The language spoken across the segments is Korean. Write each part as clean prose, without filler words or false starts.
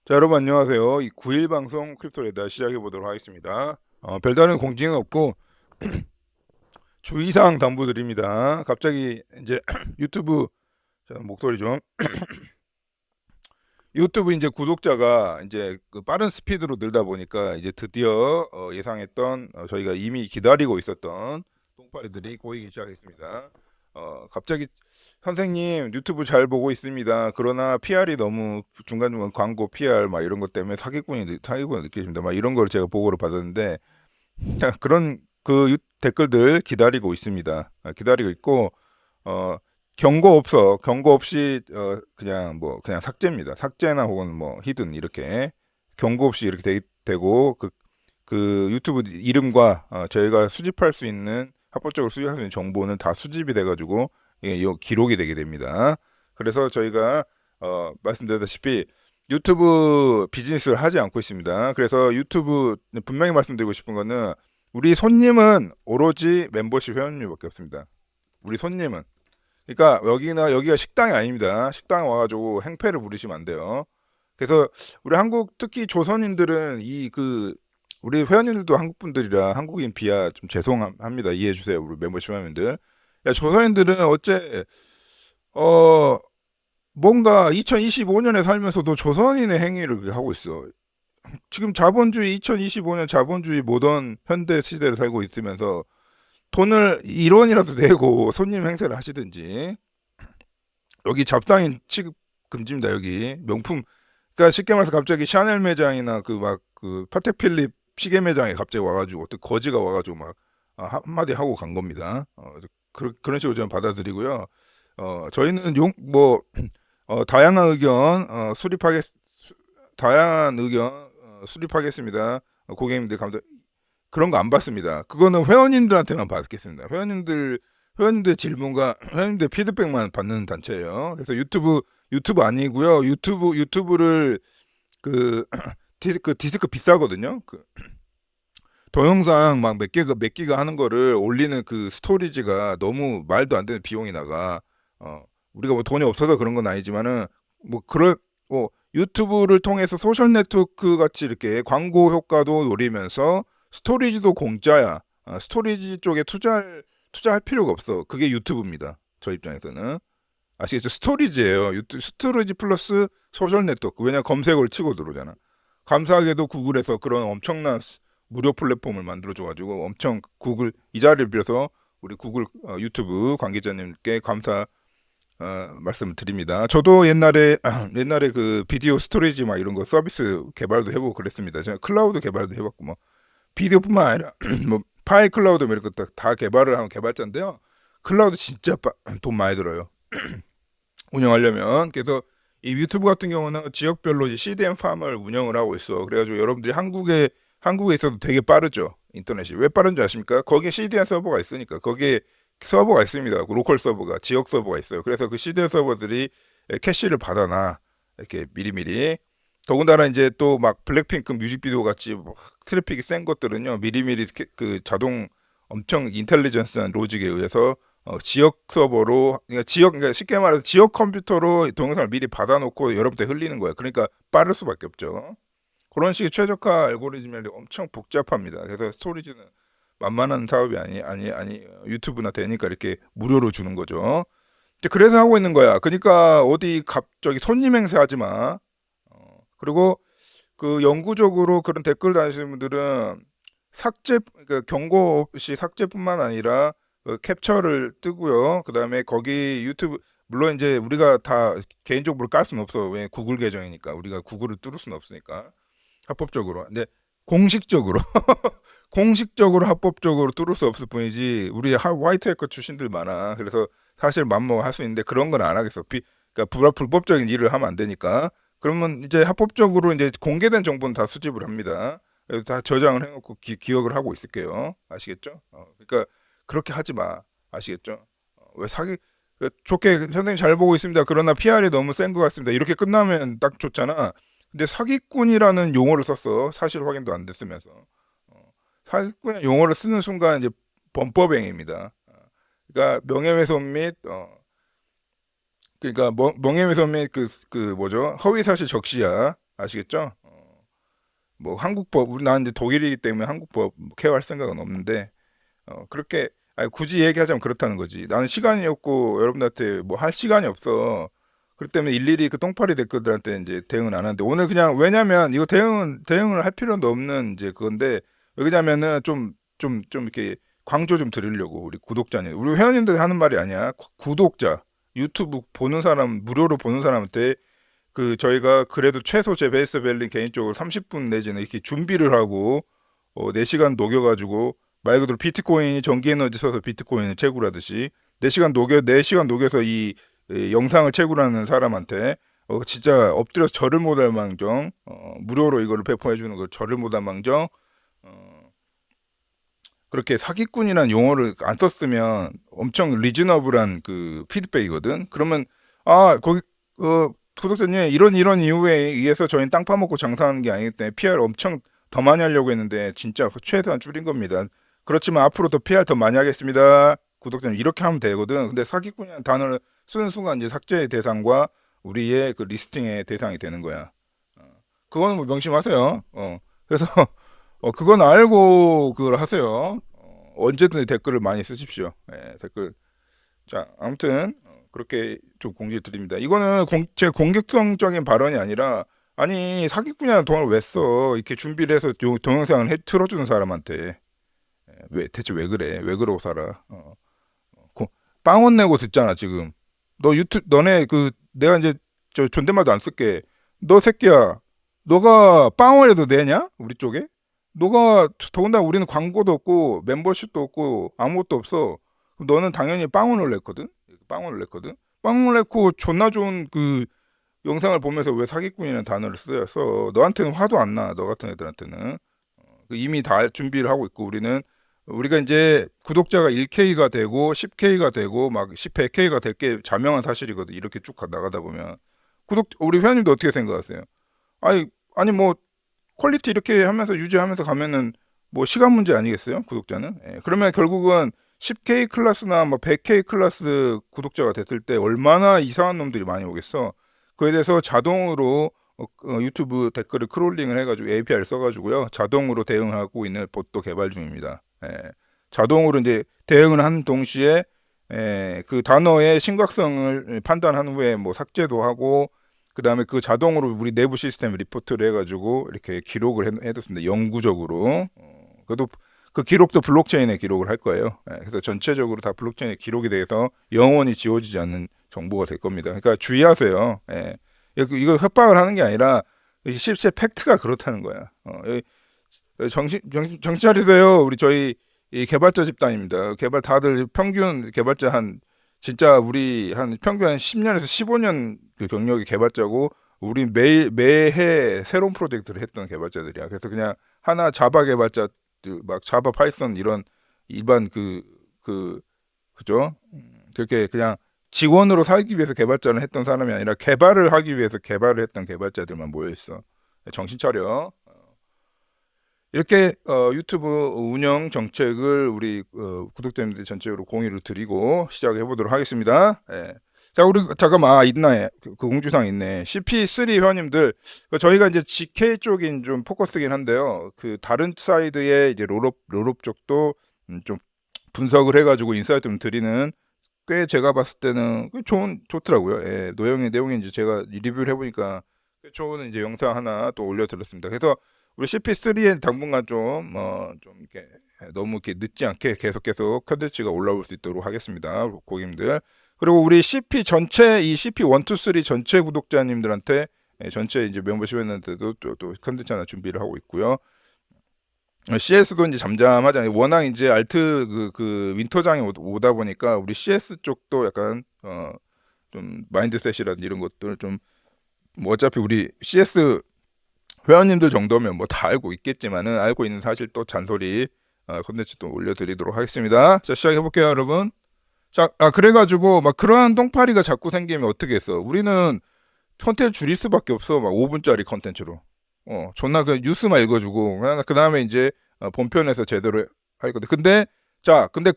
자, 여러분 안녕하세요. 이 9일 방송 크립토레다 시작해 보도록 하겠습니다. 별다른 공지는 없고 주의사항 당부드립니다. 갑자기 이제 유튜브 목소리 좀 유튜브 이제 구독자가 이제 그 빠른 스피드로 늘다 보니까 이제 드디어 예상했던 저희가 이미 기다리고 있었던 똥파리들이 꼬이기 시작했습니다. 갑자기 선생님 유튜브 잘 보고 있습니다. 그러나 PR이 너무 중간중간 광고 PR 막 이런 것 때문에 사기꾼을 느끼십니다. 막 이런 걸 제가 보고를 받았는데 그런 댓글들 기다리고 있습니다. 기다리고 있고 경고 없이 그냥 그냥 삭제입니다. 삭제나 혹은 뭐 히든 이렇게 경고 없이 이렇게 되고 그 유튜브 이름과 저희가 수집할 수 있는 합법적으로 수집할 수 있는 정보는 다 수집이 돼가지고 이 기록이 되게 됩니다. 그래서 저희가 말씀드렸다시피 유튜브 비즈니스를 하지 않고 있습니다. 그래서 유튜브 분명히 말씀드리고 싶은 거는 우리 손님은 오로지 멤버십 회원님밖에 없습니다. 우리 손님은. 그러니까 여기가 식당이 아닙니다. 식당 와가지고 행패를 부리시면 안 돼요. 그래서 우리 한국 특히 조선인들은 우리 회원님들도 한국 분들이라 한국인 비하 좀 죄송합니다. 이해해 주세요. 우리 멤버십 회원님들. 야, 조선인들은 어째 어 뭔가 2025년에 살면서도 조선인의 행위를 하고 있어. 지금 2025년 자본주의 모던 현대 시대를 살고 있으면서 돈을 1원이라도 내고 손님 행세를 하시든지 여기 잡상인 취급 금지입니다. 여기 명품 그러니까 쉽게 말해서 갑자기 샤넬 매장이나 그 파텍 필립 시계 매장에 갑자기 와가지고 어떤 거지가 와가지고 막 한마디 하고 간 겁니다. 그런 식으로 저는 받아들이고요. 저희는 다양한 의견 다양한 의견 수립하겠습니다. 고객님들 그런 거 안 받습니다. 그거는 회원님들한테만 받겠습니다. 회원님들 질문과 회원님들 피드백만 받는 단체예요. 그래서 유튜브 아니고요. 유튜브를 그 디스크 비싸거든요. 동영상 막 몇 기가 하는 거를 올리는 그 스토리지가 너무 말도 안 되는 비용이 나가. 우리가 뭐 돈이 없어서 그런 건 아니지만은 유튜브를 통해서 소셜 네트워크 같이 이렇게 광고 효과도 노리면서 스토리지도 공짜야. 스토리지 쪽에 투자할 필요가 없어. 그게 유튜브입니다. 저 입장에서는. 아시겠죠? 스토리지예요. 스토리지 플러스 소셜 네트워크. 왜냐 검색어를 치고 들어오잖아. 감사하게도 구글에서 그런 엄청난 무료 플랫폼을 만들어줘가지고 엄청 이 자리를 빌어서 우리 구글 유튜브 관계자님께 감사 말씀을 드립니다. 저도 옛날에 그 비디오 스토리지 막 이런 거 서비스 개발도 해보고 그랬습니다. 제가 클라우드 개발도 해봤고 뭐 비디오뿐만 아니라 뭐 파일 클라우드 뭐 이런 거다 개발을 한 개발자인데요. 클라우드 진짜 돈 많이 들어요. 운영하려면. 그래서 이 유튜브 같은 경우는 지역별로 이제 CDN 팜을 운영을 하고 있어. 그래가지고 여러분들이 한국에 있어도 되게 빠르죠. 인터넷이. 왜 빠른지 아십니까? 거기에 CDN 서버가 있으니까. 거기에 서버가 있습니다. 로컬 서버가, 지역 서버가 있어요. 그래서 그 CDN 서버들이 캐시를 받아놔. 이렇게 미리미리. 더군다나 이제 또 막 블랙핑크 뮤직비디오 같이 막 트래픽이 센 것들은요. 미리미리 그 자동 엄청 인텔리전스한 로직에 의해서 지역 서버로 그러니까 쉽게 말해서 지역 컴퓨터로 동영상을 미리 받아놓고 여러분한테 흘리는 거예요. 그러니까 빠를 수밖에 없죠. 그런 식의 최적화 알고리즘이 엄청 복잡합니다. 그래서 스토리지는 만만한 사업이 아니 유튜브나 되니까 이렇게 무료로 주는 거죠. 그래서 하고 있는 거야. 그러니까 어디 갑자기 손님 행세하지 마. 그리고 그 영구적으로 그런 댓글 다니시는 분들은 그러니까 경고 없이 삭제뿐만 아니라 캡처를 뜨고요. 그 다음에 거기 유튜브 물론 이제 우리가 다 개인정보를 깔 수는 없어. 왜 구글 계정이니까 우리가 구글을 뚫을 수는 없으니까 합법적으로. 근데 공식적으로 공식적으로 합법적으로 뚫을 수 없을 뿐이지 우리 화이트 해커 출신들 많아. 그래서 사실 맘먹어 할 수 있는데 그런 건 안 하겠어. 그러니까 불법적인 일을 하면 안 되니까. 그러면 이제 합법적으로 이제 공개된 정보는 다 수집을 합니다. 그래서 다 저장을 해놓고 기억을 하고 있을게요. 아시겠죠? 그러니까 그렇게 하지 마. 아시겠죠? 왜 좋게 선생님 잘 보고 있습니다. 그러나 PR이 너무 센 것 같습니다. 이렇게 끝나면 딱 좋잖아. 근데 사기꾼이라는 용어를 썼어. 사실 확인도 안 됐으면서. 사기꾼의 용어를 쓰는 순간 이제 범법행위입니다. 그러니까 명예훼손 및 그러니까 명예훼손 및 그 뭐죠? 허위사실 적시야. 아시겠죠? 뭐 한국법, 우리 나는 이제 독일이기 때문에 한국법 케어할 생각은 없는데 그렇게 아니, 굳이 얘기하자면 그렇다는 거지. 나는 시간이 없고 여러분들한테 뭐 할 시간이 없어. 그렇기 때문에 일일이 그 똥파리 댓글들한테 이제 대응은 안 하는데 오늘 그냥 왜냐면 이거 대응을 할 필요도 없는 이제 그건데 왜냐면은 좀 이렇게 강조 좀 드리려고 우리 구독자님, 우리 회원님들 하는 말이 아니야. 구독자, 유튜브 보는 사람, 무료로 보는 사람한테 그 저희가 그래도 최소 제 베이스 밸리 개인적으로 30분 내지는 이렇게 준비를 하고 4시간 녹여가지고 말 그대로 비트코인이 전기 에너지 써서 비트코인을 채굴하듯이 4시간 녹여서 이 영상을 채굴하는 사람한테 진짜 엎드려서 절을 못할 망정 무료로 이거를 배포해 주는 걸 절을 못할 망정 그렇게 사기꾼이라는 용어를 안 썼으면 엄청 리즈너블한 그 피드백이거든. 그러면 거기 구독자님 이런 이유에 의해서 저희는 땅 파먹고 장사하는 게 아니기 때문에 PR 엄청 더 많이 하려고 했는데 진짜 최대한 줄인 겁니다. 그렇지만 앞으로 더 PR 더 많이 하겠습니다. 구독자님 이렇게 하면 되거든. 근데 사기꾼이라는 단어를 쓰는 순간 이제 삭제의 대상과 우리의 그 리스팅의 대상이 되는 거야. 그거는 뭐 명심하세요. 그래서 그건 알고 그걸 하세요. 언제든 댓글을 많이 쓰십시오. 댓글. 자, 아무튼 그렇게 좀 공지 드립니다. 이거는 제 공격성적인 발언이 아니라 아니 사기꾼이라는 돈을 왜 써? 이렇게 준비를 해서 동영상을 틀어주는 사람한테 왜 대체 왜 그래? 왜 그러고 살아? 빵원 내고 듣잖아 지금. 너 너네 내가 이제 저 존댓말도 안 쓸게. 너 새끼야. 너가 빵원에도 내냐? 우리 쪽에? 너가 더군다나 우리는 광고도 없고 멤버십도 없고 아무것도 없어. 그럼 너는 당연히 빵원을 냈거든. 빵원을 냈거든. 빵원을 냈고 존나 좋은 그 영상을 보면서 왜 사기꾼이라는 단어를 쓰여서 너한테는 화도 안 나. 너 같은 애들한테는 이미 다 준비를 하고 있고 우리가 이제 구독자가 1K가 되고 10K가 되고 막 100K가 될 게 자명한 사실이거든. 이렇게 쭉 나가다 보면 우리 회원님도 어떻게 생각하세요? 아니 뭐 퀄리티 이렇게 하면서 유지하면서 가면은 뭐 시간 문제 아니겠어요? 구독자는. 그러면 결국은 10K 클래스나 뭐 100K 클래스 구독자가 됐을 때 얼마나 이상한 놈들이 많이 오겠어. 그에 대해서 자동으로 유튜브 댓글을 크롤링을 해가지고 API를 써가지고요 자동으로 대응하고 있는 봇도 개발 중입니다. 자동으로 이제 대응을 한 동시에 그 단어의 심각성을 판단한 후에 뭐 삭제도 하고 그 다음에 그 자동으로 우리 내부 시스템 리포트를 해가지고 이렇게 기록을 해뒀습니다. 영구적으로. 그래도 그 기록도 블록체인에 기록을 할 거예요. 그래서 전체적으로 다 블록체인에 기록이 돼서 영원히 지워지지 않는 정보가 될 겁니다. 그러니까 주의하세요. 이거 협박을 하는 게 아니라 실제 팩트가 그렇다는 거야. 정신 차리세요. 우리 저희 이 개발자 집단입니다. 다들 평균 개발자 진짜 우리 평균 한 10년에서 15년 그 경력의 개발자고 우리 매해 새로운 프로젝트를 했던 개발자들이야. 그래서 그냥 하나 자바 개발자 막 자바 파이썬 이런 일반 그죠? 그렇게 그냥 직원으로 살기 위해서 개발자를 했던 사람이 아니라 개발을 하기 위해서 개발을 했던 개발자들만 모여 있어. 정신 차려. 이렇게 유튜브 운영 정책을 우리 구독자님들 전체적으로 공유를 드리고 시작해 보도록 하겠습니다. 자, 우리 잠깐만 있네. 그 공지사항 있네. CP3 회원님들 저희가 이제 GK 쪽인 좀 포커스긴 한데요. 그 다른 사이드의 이제 롤업 쪽도 좀 분석을 해가지고 인사이트 좀 드리는 꽤 제가 봤을 때는 좋더라고요. 내용이 이제 제가 리뷰를 해보니까 꽤 좋은 이제 영상 하나 또 올려드렸습니다. 그래서 우리 CP3에 당분간 좀 이렇게 너무 이렇게 늦지 않게 계속 컨텐츠가 올라올 수 있도록 하겠습니다. 고객님들. 그리고 우리 CP 전체 이 CP1, 2, 3 전체 구독자님들한테 전체 이제 멤버십 했는데도 또 컨텐츠 하나 준비를 하고 있고요. CS도 이제 잠잠하잖아요. 워낙 이제 알트 그 윈터장이 오다 보니까 우리 CS 쪽도 약간 좀 마인드셋이라든지 이런 것들 좀 뭐 어차피 우리 CS 회원님들 정도면 뭐 다 알고 있겠지만은 알고 있는 사실 또 잔소리 콘텐츠 또 올려드리도록 하겠습니다. 자, 시작해 볼게요, 여러분. 자, 그래가지고 막 그러한 똥파리가 자꾸 생기면 어떻게 했어? 우리는 콘텐츠 줄일 수밖에 없어. 막 5분짜리 콘텐츠로. 존나 그 뉴스만 읽어주고 그 다음에 이제 본편에서 제대로 하거든. 근데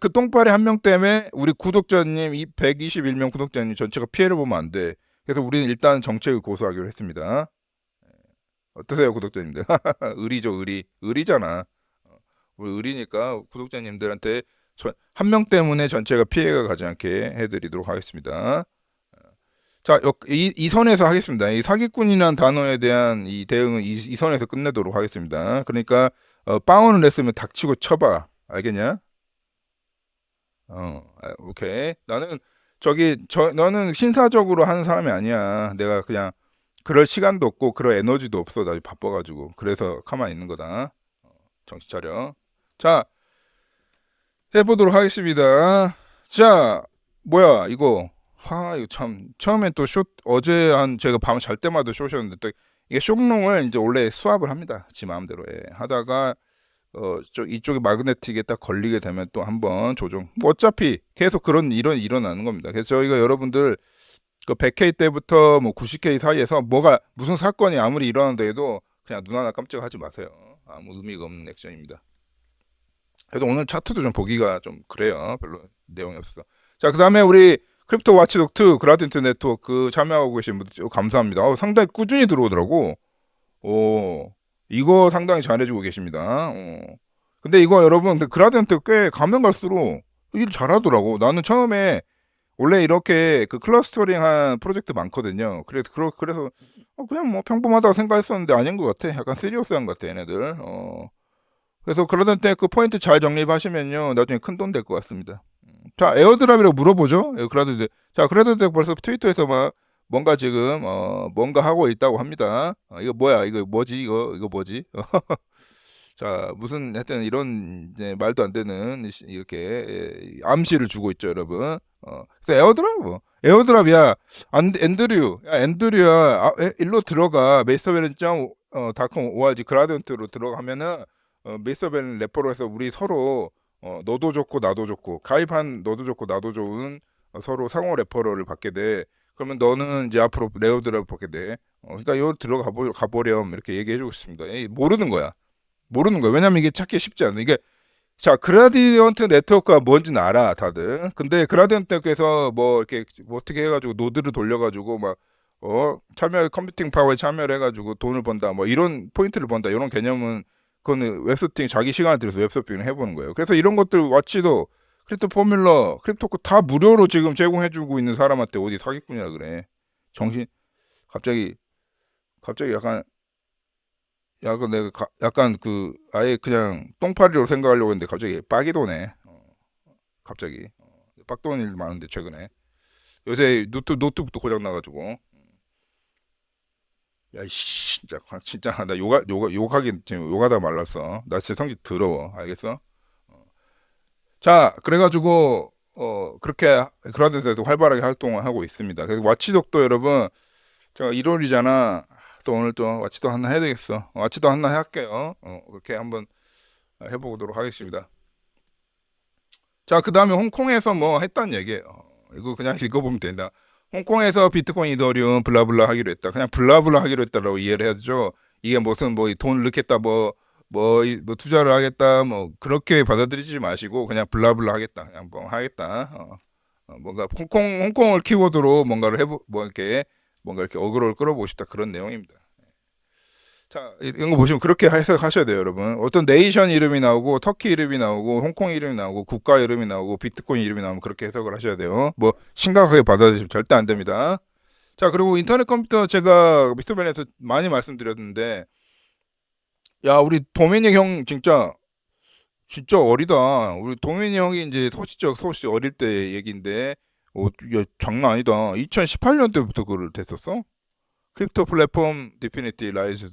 그 똥파리 한 명 때문에 우리 구독자님 이 121명 구독자님 전체가 피해를 보면 안 돼. 그래서 우리는 일단 정책을 고수하기로 했습니다. 어떠세요, 구독자님들? 의리죠, 의리. 의리잖아. 우리 의리니까 구독자님들한테 한 명 때문에 전체가 피해가 가지 않게 해드리도록 하겠습니다. 자, 이 선에서 하겠습니다. 이 사기꾼이라는 단어에 대한 이 대응은 이 선에서 끝내도록 하겠습니다. 그러니까 빵원을 냈으면 닥치고 쳐봐. 알겠냐? 오케이. 나는 너는 신사적으로 하는 사람이 아니야. 내가 그냥 그럴 시간도 없고 그럴 에너지도 없어. 나 바빠가지고. 그래서 가만히 있는 거다. 정신 차려. 자, 해보도록 하겠습니다. 자, 뭐야, 이거. 이거 참, 처음에 또 어제 제가 밤 잘 때마다 쇼셨는데, 또, 이게 쇼롱을 이제 원래 수압을 합니다. 지 마음대로. 예. 하다가, 이쪽에 마그네틱에 딱 걸리게 되면 또 한번 조정. 뭐 어차피 계속 일어나는 겁니다. 그래서 저희가 여러분들, 그 100K 때부터 뭐 90K 사이에서 무슨 사건이 아무리 일어난다 해도 그냥 눈 하나 깜짝 하지 마세요. 아무 의미가 없는 액션입니다. 그래도 오늘 차트도 좀 보기가 좀 그래요. 별로 내용이 없어. 자, 그 다음에 우리 크립토 와치독2 그라디언트 네트워크 참여하고 계신 분들 감사합니다. 상당히 꾸준히 들어오더라고. 이거 상당히 잘해주고 계십니다. 근데 이거 여러분, 그라디언트 꽤 가면 갈수록 일 잘하더라고. 나는 처음에 원래 이렇게 그 클러스터링한 프로젝트 많거든요. 그래서 그냥 뭐 평범하다고 생각했었는데 아닌 것 같아. 약간 시리어스한 것 같아, 얘네들. 그래서 그러던 때 그 포인트 잘 정립하시면요 나중에 큰 돈 될 것 같습니다. 자, 에어드랍이라고 물어보죠. 자, 그래도 벌써 트위터에서 막 뭔가 지금 뭔가 하고 있다고 합니다. 이거 뭐야? 이거 뭐지? 이거 뭐지? 자, 무슨 하여튼 이런 이제 말도 안 되는 이렇게 암시를 주고 있죠, 여러분. 그래서 에어드랍이야. 앤드류야. 일로 들어가. 메이서베렌.닷컴 ORG 그라디언트로 들어가면은 메이서벨 래퍼로 해서 우리 서로 너도 좋고 나도 좋고 가입한 너도 좋고 나도 좋은 서로 상호 레퍼럴을 받게 돼. 그러면 너는 이제 앞으로 레오드랍을 받게 돼. 그러니까 요 가보렴 이렇게 얘기해주고 있습니다. 모르는 거야. 왜냐면 이게 찾기 쉽지 않아. 이게 자, 그라디언트 네트워크가 뭔지는 알아, 다들. 근데 그라디언트 네트워크에서 뭐 이렇게 뭐 어떻게 해가지고 노드를 돌려가지고 막 컴퓨팅 파워에 참여를 해가지고 돈을 번다, 뭐 이런 포인트를 번다, 이런 개념은 그거는 웹서핑 자기 시간을 들여서 웹서핑을 해보는 거예요. 그래서 이런 것들 와치도 크립토 포뮬러, 크립토코 다 무료로 지금 제공해주고 있는 사람한테 어디 사기꾼이라 그래. 정신 갑자기 약간 내가 약간 그 아예 그냥 똥파리로 생각하려고 했는데 갑자기 빡이 도네. 갑자기 빡 도는 일 많은데 최근에 요새 노트북도 고장 나가지고 야이씨 진짜 나 욕하기 지금 욕하다 말랐어. 나 진짜 성질 더러워. 알겠어? 자, 그래가지고 그렇게 그런 데도 활발하게 활동을 하고 있습니다. 그래서 와치독도 여러분 제가 1월이잖아. 또 오늘 또 와치도 하나 해야 되겠어. 와치도 하나 할게요. 그렇게 한번 해보도록 하겠습니다. 자, 그 다음에 홍콩에서 뭐 했단 얘기예요. 이거 그냥 읽어보면 된다. 홍콩에서 비트코인, 이더리움 블라블라 하기로 했다. 그냥 블라블라 하기로 했다라고 이해를 해야죠. 이게 무슨 뭐 돈을 넣겠다, 뭐 투자를 하겠다, 뭐 그렇게 받아들이지 마시고 그냥 블라블라 하겠다, 그냥 뭐 하겠다. 뭔가 홍콩을 키워드로 뭔가 이렇게 어그로를 끌어보고 싶다 그런 내용입니다. 자, 이런 거 보시면 그렇게 해석하셔야 돼요, 여러분. 어떤 네이션 이름이 나오고, 터키 이름이 나오고, 홍콩 이름이 나오고, 국가 이름이 나오고, 비트코인 이름이 나오면 그렇게 해석을 하셔야 돼요. 뭐, 심각하게 받아들이시면 절대 안 됩니다. 자, 그리고 인터넷 컴퓨터 제가 미스터벤에서 많이 말씀드렸는데, 야, 우리 도미닉 형 진짜 어리다. 우리 도미닉 형이 이제 소시 어릴 때 얘기인데, 야, 장난 아니다. 2018년 때부터 그걸 됐었어? 크립토 플랫폼 디피니티 라이즈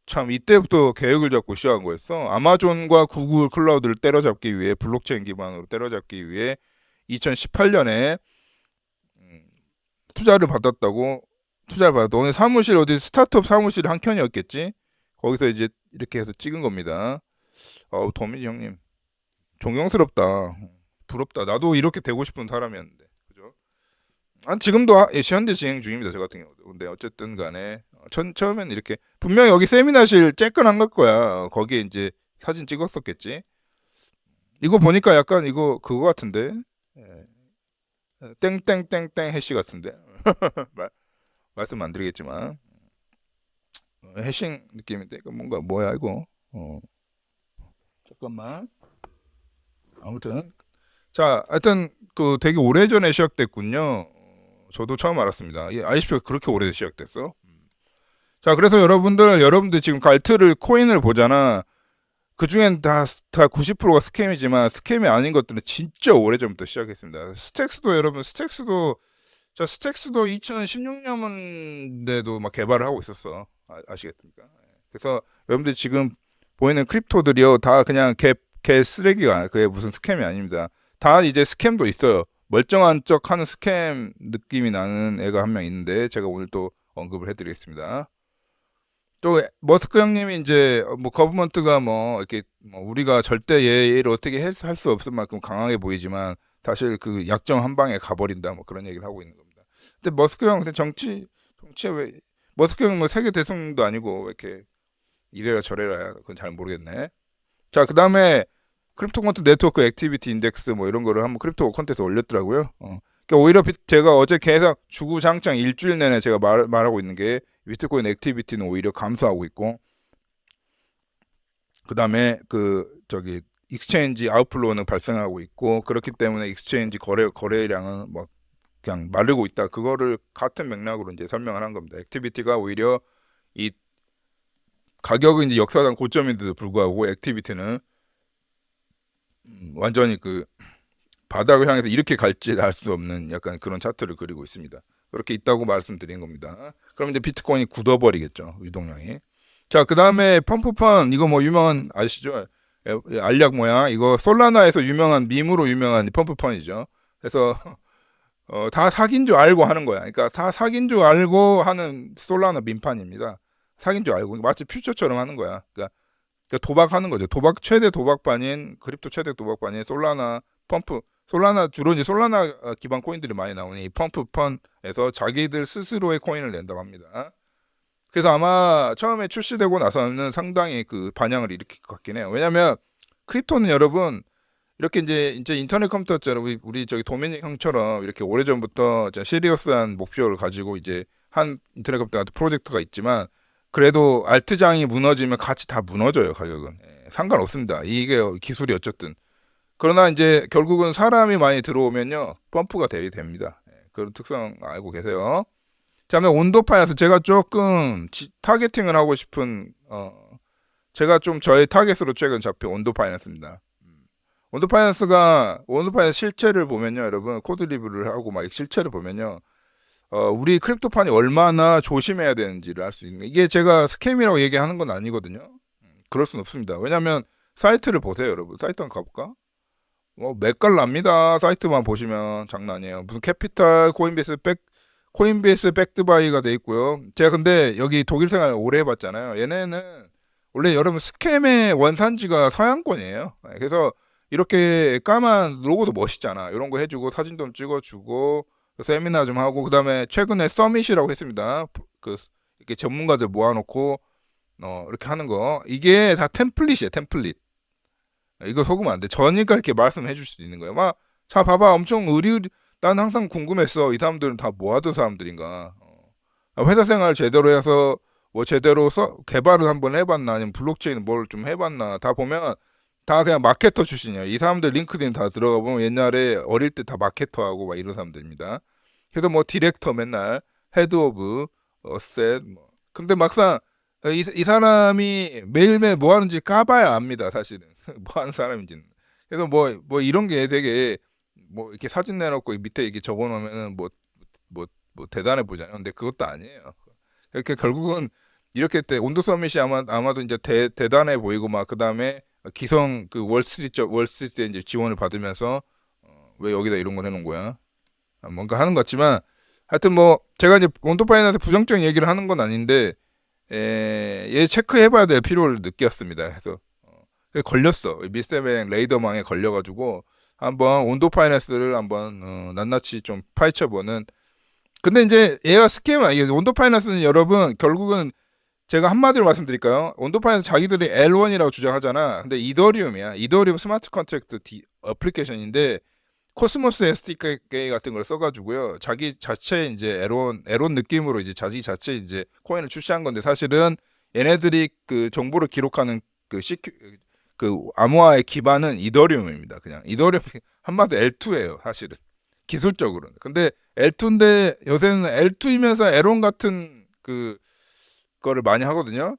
참 이때부터 계획을 잡고 시작한 거였어. 아마존과 구글 클라우드를 때려잡기 위해 블록체인 기반으로 때려잡기 위해 2018년에 투자를 받았다고 오늘 사무실 어디 스타트업 사무실 한 켠이었겠지. 거기서 이제 이렇게 해서 찍은 겁니다. 도민이 형님 존경스럽다. 부럽다. 나도 이렇게 되고 싶은 사람이었는데. 그죠? 지금도 현재 진행 중입니다. 저 같은 경우도. 근데 어쨌든 간에 처음엔 이렇게 분명히 여기 세미나실 쬐끈한 걸 거야. 거기에 이제 사진 찍었었겠지. 이거 보니까 약간 이거 그거 같은데. 예. 땡땡땡땡 해시 같은데. 말씀 안 드리겠지만. 해싱 느낌인데 이거 뭔가 뭐야 이거. 잠깐만. 아무튼 자, 하여튼 그 되게 오래전에 시작됐군요. 저도 처음 알았습니다. 아시죠? 그렇게 오래 시작됐어? 자, 그래서 여러분들 지금 갈트를 코인을 보잖아. 그 중엔 다 90%가 스캠이지만 스캠이 아닌 것들은 진짜 오래전부터 시작했습니다. 스택스도 2016년대도 막 개발을 하고 있었어. 아시겠습니까? 그래서 여러분들 지금 보이는 크립토들이요. 다 그냥 개 쓰레기가, 그게 무슨 스캠이 아닙니다. 다 이제 스캠도 있어요. 멀쩡한 척 하는 스캠 느낌이 나는 애가 한 명 있는데, 제가 오늘 또 언급을 해드리겠습니다. 또 머스크 형님이 이제 뭐 거버먼트가 뭐 이렇게 뭐 우리가 절대 얘를 어떻게 할 수 없을 만큼 강하게 보이지만 사실 그 약점 한 방에 가버린다 뭐 그런 얘기를 하고 있는 겁니다. 근데 머스크 형 근데 정치에 왜 머스크 형 뭐 세계 대통령도 아니고 왜 이렇게 이래라 저래라 그건 잘 모르겠네. 자, 그다음에 크립토 콘트 네트워크 액티비티 인덱스 뭐 이런 거를 한번 크립토 콘테스트 올렸더라고요. 그러니까 오히려 제가 어제 계속 주구장창 일주일 내내 제가 말하고 있는 게 비트코인 액티비티는 오히려 감소하고 있고, 그 다음에 익스체인지 아웃플로우는 발생하고 있고, 그렇기 때문에 익스체인지 거래량은 뭐 그냥 마르고 있다. 그거를 같은 맥락으로 이제 설명을 한 겁니다. 액티비티가 오히려 이 가격은 이제 역사상 고점인데도 불구하고 액티비티는 완전히 그 바닥을 향해서 이렇게 갈지 알 수 없는 약간 그런 차트를 그리고 있습니다. 그렇게 있다고 말씀드린 겁니다. 그럼 이제 비트코인이 굳어버리겠죠, 유동량이. 자, 그 다음에 펌프펀 이거 뭐 유명한 아시죠? 알약 뭐야? 이거 솔라나에서 유명한 밈으로 유명한 펌프펀이죠. 그래서 다 사귄 줄 알고 하는 거야. 그러니까 다 사귄 줄 알고 하는 솔라나 밈판입니다. 사귄 줄 알고 마치 퓨처처럼 하는 거야. 그러니까 도박하는 거죠. 최대 도박반인 크립토 최대 도박반인 솔라나 주로 이제 솔라나 기반 코인들이 많이 나오니 펌프펀에서 자기들 스스로의 코인을 낸다고 합니다. 그래서 아마 처음에 출시되고 나서는 상당히 그 반향을 일으킬 것 같긴 해요. 왜냐면 크립토는 여러분 이렇게 이제 인터넷 컴퓨터처럼 우리 저기 도미닉 형처럼 이렇게 오래전부터 시리어스한 목표를 가지고 이제 한 인터넷 컴퓨터 같은 프로젝트가 있지만 그래도 알트장이 무너지면 같이 다 무너져요, 가격은. 상관없습니다. 이게 기술이 어쨌든. 그러나 이제 결국은 사람이 많이 들어오면요, 펌프가 됩니다. 그런 특성 알고 계세요. 자, 그다음에 온도 파이낸스 제가 조금 타겟팅을 하고 싶은 제가 좀 저의 타겟으로 최근 잡힌 온도 파이낸스입니다. 온도 파이낸스 실체를 보면요, 여러분 코드 리뷰를 하고 막 실체를 보면요, 우리 크립토판이 얼마나 조심해야 되는지를 알 수 있는 거예요. 이게 제가 스캠이라고 얘기하는 건 아니거든요. 그럴 순 없습니다. 왜냐하면 사이트를 보세요, 여러분. 사이트 한번 가볼까? 맥깔 납니다. 사이트만 보시면 장난 아니에요. 무슨 캐피탈 코인베이스 백드바이가 돼 있고요. 제가 근데 여기 독일 생활 오래 해봤잖아요. 얘네는 원래 여러분 스캠의 원산지가 서양권이에요. 그래서 이렇게 까만 로고도 멋있잖아. 이런 거 해주고 사진 좀 찍어주고 세미나 좀 하고 그다음에 최근에 서밋이라고 했습니다. 이렇게 전문가들 모아놓고 이렇게 하는 거 이게 다 템플릿이에요. 템플릿. 이거 속으면 안 돼. 저니까 이렇게 말씀해 줄 수 있는 거예요. 자 봐봐 엄청 난 항상 궁금했어. 이 사람들은 다 뭐 하던 사람들인가. 회사 생활 제대로 해서 뭐 제대로 개발을 한번 해봤나 아니면 블록체인 뭘 좀 해봤나 다 보면 다 그냥 마케터 출신이야. 이 사람들 링크드인 다 들어가 보면 옛날에 어릴 때 다 마케터하고 막 이런 사람들입니다. 그래서 뭐 디렉터 맨날 헤드 오브 어셋 뭐. 근데 막상 이 사람이 매일매일 뭐 하는지 까봐야 압니다. 사실은 뭐 하는 사람인지는. 그래서 뭐 이런 게 되게 뭐 이렇게 사진 내놓고 밑에 이렇게 적어놓으면은 뭐 대단해 보잖아요. 근데 그것도 아니에요. 이렇게 결국은 이렇게 때 온도 서밋이 아마도 이제 대단해 보이고 막 그다음에 기성 그 월스트리트에 이제 지원을 받으면서 왜 여기다 이런 걸 해놓은 거야? 뭔가 하는 것 같지만 하여튼 뭐 제가 이제 온도 파이낸스 부정적인 얘기를 하는 건 아닌데 얘 체크해봐야 될 필요를 느꼈습니다. 그래서 걸렸어. 미스테뱅 레이더망에 걸려가지고 한번 온도 파이낸스를 한번 낱낱이 좀 파헤쳐보는. 근데 이제 얘가 스캠 아니에요. 온도 파이낸스는 여러분 결국은 제가 한마디로 말씀드릴까요? 온도 파이낸스 자기들이 L1이라고 주장하잖아. 근데 이더리움이야. 이더리움 스마트 컨트랙트 어플리케이션인데 코스모스 SDK 같은 걸 써가지고요. 자기 자체 이제 에론 느낌으로 이제 자기 자체 이제 코인을 출시한 건데 사실은 얘네들이 그 정보를 기록하는 그 암호화의 기반은 이더리움입니다. 그냥 이더리움 한마디 L2예요, 사실은 기술적으로는. 근데 L2인데 요새는 L2이면서 에론 같은 그 거를 많이 하거든요.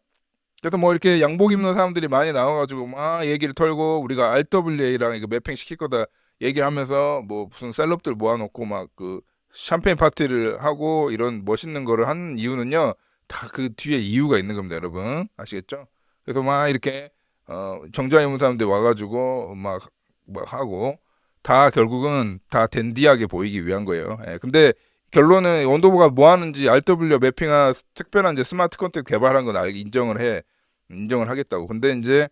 그래서 뭐 이렇게 양복 입는 사람들이 많이 나와가지고 막 얘기를 털고 우리가 RWA랑 이거 매핑 시킬 거다 얘기하면서 뭐 무슨 셀럽들 모아놓고 막 그 샴페인 파티를 하고 이런 멋있는 거를 하는 이유는요, 다 그 뒤에 이유가 있는 겁니다, 여러분. 아시겠죠? 그래서 막 이렇게 정자 입은 사람들 와가지고 막 하고 다 결국은 다 댄디하게 보이기 위한 거예요. 예, 근데 결론은 원더보가 뭐 하는지 RW 매핑한 특별한 이제 스마트 컨텐츠 개발한 건 인정을 하겠다고. 근데 이제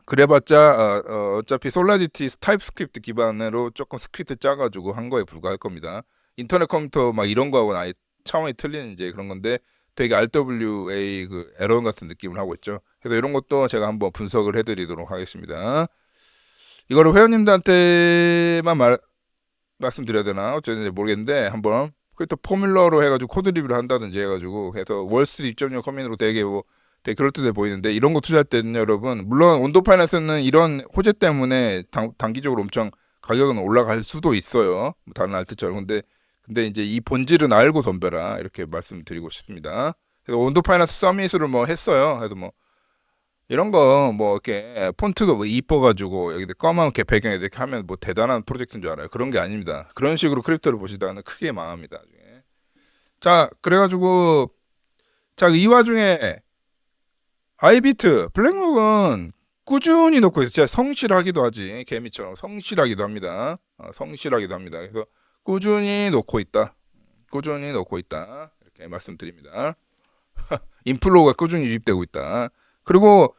그래봤자 어차피 솔라디티 타입스크립트 기반으로 조금 스크립트 짜가지고 한 거에 불과할 겁니다. 인터넷 컴퓨터 막 이런 거하고는 아예 차원이 틀린 이제 그런 건데 되게 RWA 그 에런 같은 느낌을 하고 있죠. 그래서 이런 것도 제가 한번 분석을 해드리도록 하겠습니다. 이거를 회원님들한테만 말씀드려야 되나 어쨌든 모르겠는데 한번 크립토 포뮬러로 해가지고 코드 리뷰를 한다든지 해가지고 해서 월스트리트 입점료 커민으로 되게 그럴듯해 보이는데 이런 거 투자할 때는 여러분 물론 온도 파이낸스는 이런 호재 때문에 단기적으로 엄청 가격은 올라갈 수도 있어요. 다른 알트처럼. 근데 이제 이 본질은 알고 덤벼라 이렇게 말씀드리고 싶습니다. 그래서 온도 파이낸스 서밋을 뭐 했어요. 그래도 뭐 이런 거 뭐 이렇게 폰트도 뭐 이뻐가지고 여기 검은 배경에 이렇게 하면 뭐 대단한 프로젝트인 줄 알아요. 그런 게 아닙니다. 그런 식으로 크립토를 보시다가는 크게 망합니다. 나중에. 자, 그래가지고 자, 이 와중에 아이비트 블랙록은 꾸준히 넣고 있어요. 진짜 성실하기도 하지. 개미처럼 성실하기도 합니다. 성실하기도 합니다. 그래서 꾸준히 넣고 있다. 꾸준히 넣고 있다. 이렇게 말씀드립니다. 인플로우가 꾸준히 유입되고 있다. 그리고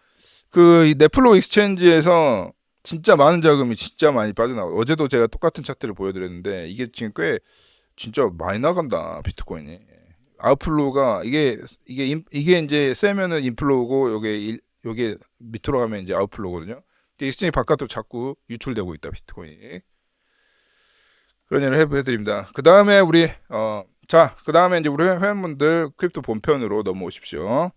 그 넷플로 익스체인지에서 진짜 많은 자금이 진짜 많이 빠져나와요. 어제도 제가 똑같은 차트를 보여드렸는데 이게 지금 꽤 진짜 많이 나간다, 비트코인이. 아웃플로우가 이게 이제 세면은 인플로우고 요게 밑으로 가면 이제 아웃플로우거든요. 익스체인지 바깥으로 자꾸 유출되고 있다, 비트코인이. 그런 일을 해드립니다. 그 다음에 그 다음에 이제 우리 회원분들 크립토 본편으로 넘어오십시오.